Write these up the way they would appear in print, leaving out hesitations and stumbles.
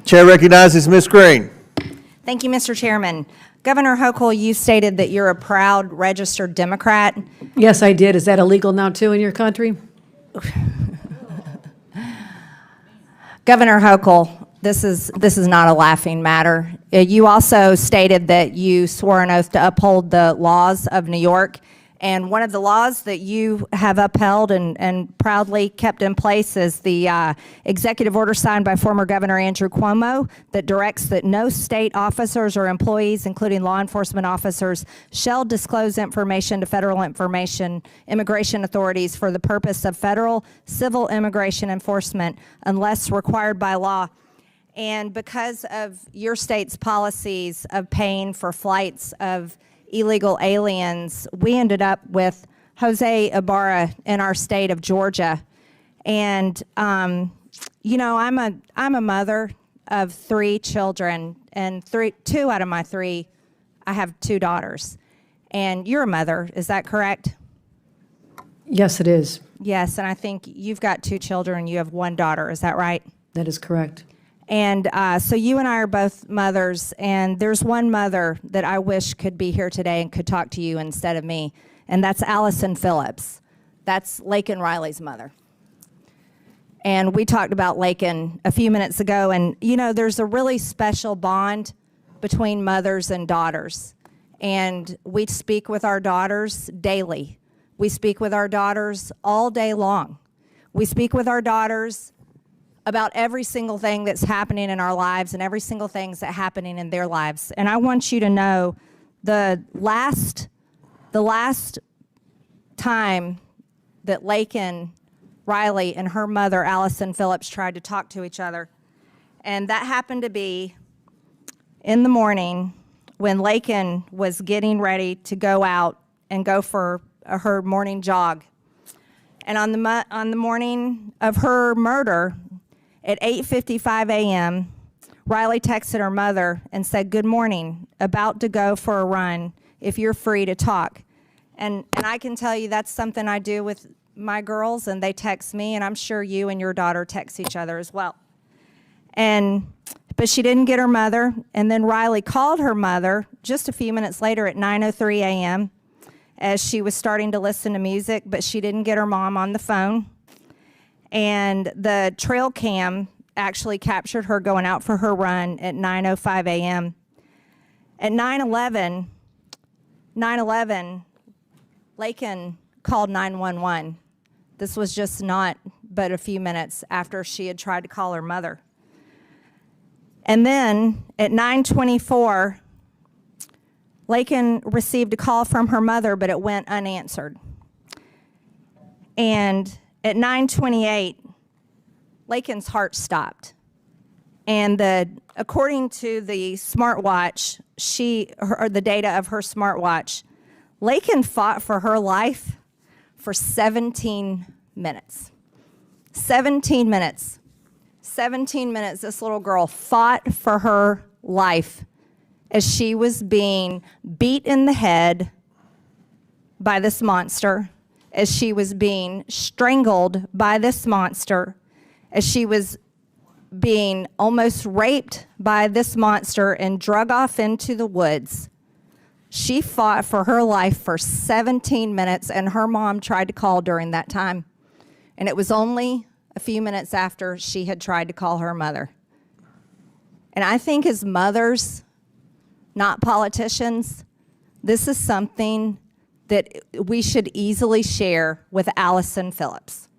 Chair recognizes Ms. Greene. Thank you, Mr. Chairman. Governor Hochul, you stated that you're a proud registered Democrat. Yes, I did. Is that illegal now, too, in your country? Governor Hochul, this is not a laughing matter. You also stated that you swore an oath to uphold the laws of New York. And one of the laws that you have upheld and proudly kept in place is the executive order signed by former Governor Andrew Cuomo that directs that no state officers or employees, including law enforcement officers, shall disclose information to federal immigration authorities for the purpose of federal civil immigration enforcement unless required by law. And because of your state's policies of paying for flights of illegal aliens, we ended up with Jose Ibarra in our state of Georgia. And, you know, I'm a mother of 3 children, and 2 out of my 3, I have 2 daughters. And you're a mother, is that correct? Yes, it is. Yes, and I think you've got 2 children, you have 1 daughter, is that right? That is correct. And so you and I are both mothers, and there's one mother that I wish could be here today and could talk to you instead of me, and that's Allison Phillips. That's Laken Riley's mother. And we talked about Laken a few minutes ago, and you know, there's a really special bond between mothers and daughters. And we speak with our daughters daily. We speak with our daughters all day long. We speak with our daughters about every single thing that's happening in our lives and every single thing that's happening in their lives. And I want you to know the last time that Laken Riley and her mother, Allison Phillips, tried to talk to each other, and that happened to be in the morning when Laken was getting ready to go out and go for her morning jog. And on the morning of her murder, at 8:55 a.m., Riley texted her mother and said, "Good morning, about to go for a run, if you're free to talk." And I can tell you that's something I do with my girls, and they text me, and I'm sure you and your daughter text each other as well. But she didn't get her mother, and then Riley called her mother just a few minutes later at 9:03 a.m. as she was starting to listen to music, but she didn't get her mom on the phone. And the trail cam actually captured her going out for her run at 9:05 a.m. At 9:11, Laken called 911. This was just not but a few minutes after she had tried to call her mother. And then at 9:24, Laken received a call from her mother, but it went unanswered. And at 9:28, Laken's heart stopped. And according to the smartwatch, the data of her smartwatch, Laken fought for her life for 17 minutes. 17 minutes. 17 minutes, this little girl fought for her life as she was being beat in the head by this monster, as she was being strangled by this monster, as she was being almost raped by this monster and drug off into the woods. She fought for her life for 17 minutes, and her mom tried to call during that time. And it was only a few minutes after she had tried to call her mother. And I think as mothers, not politicians, this is something that we should easily share with Allison Phillips.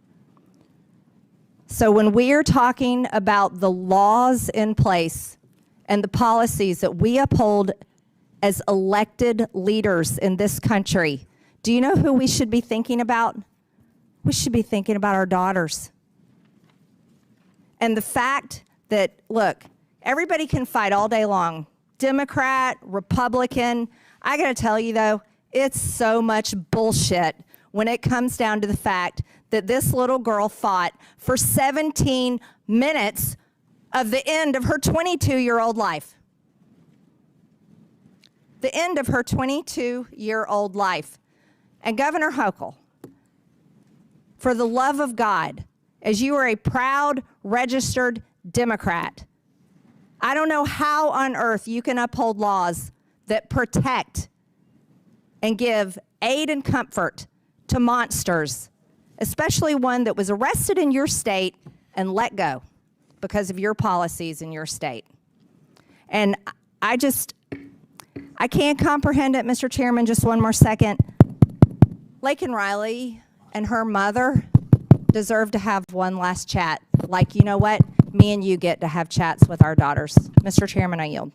So when we are talking about the laws in place and the policies that we uphold as elected leaders in this country, do you know who we should be thinking about? We should be thinking about our daughters. And the fact that, look, everybody can fight all day long, Democrat, Republican. I gotta tell you though, it's so much bullshit when it comes down to the fact that this little girl fought for 17 minutes of the end of her 22-year-old life. The end of her 22-year-old life. And Governor Hochul, for the love of God, as you are a proud, registered Democrat, I don't know how on earth you can uphold laws that protect and give aid and comfort to monsters, especially one that was arrested in your state and let go because of your policies in your state. And I can't comprehend it, Mr. Chairman. Just one more second. Laken Riley and her mother deserve to have one last chat. Like, you know what? Me and you get to have chats with our daughters. Mr. Chairman, I yield.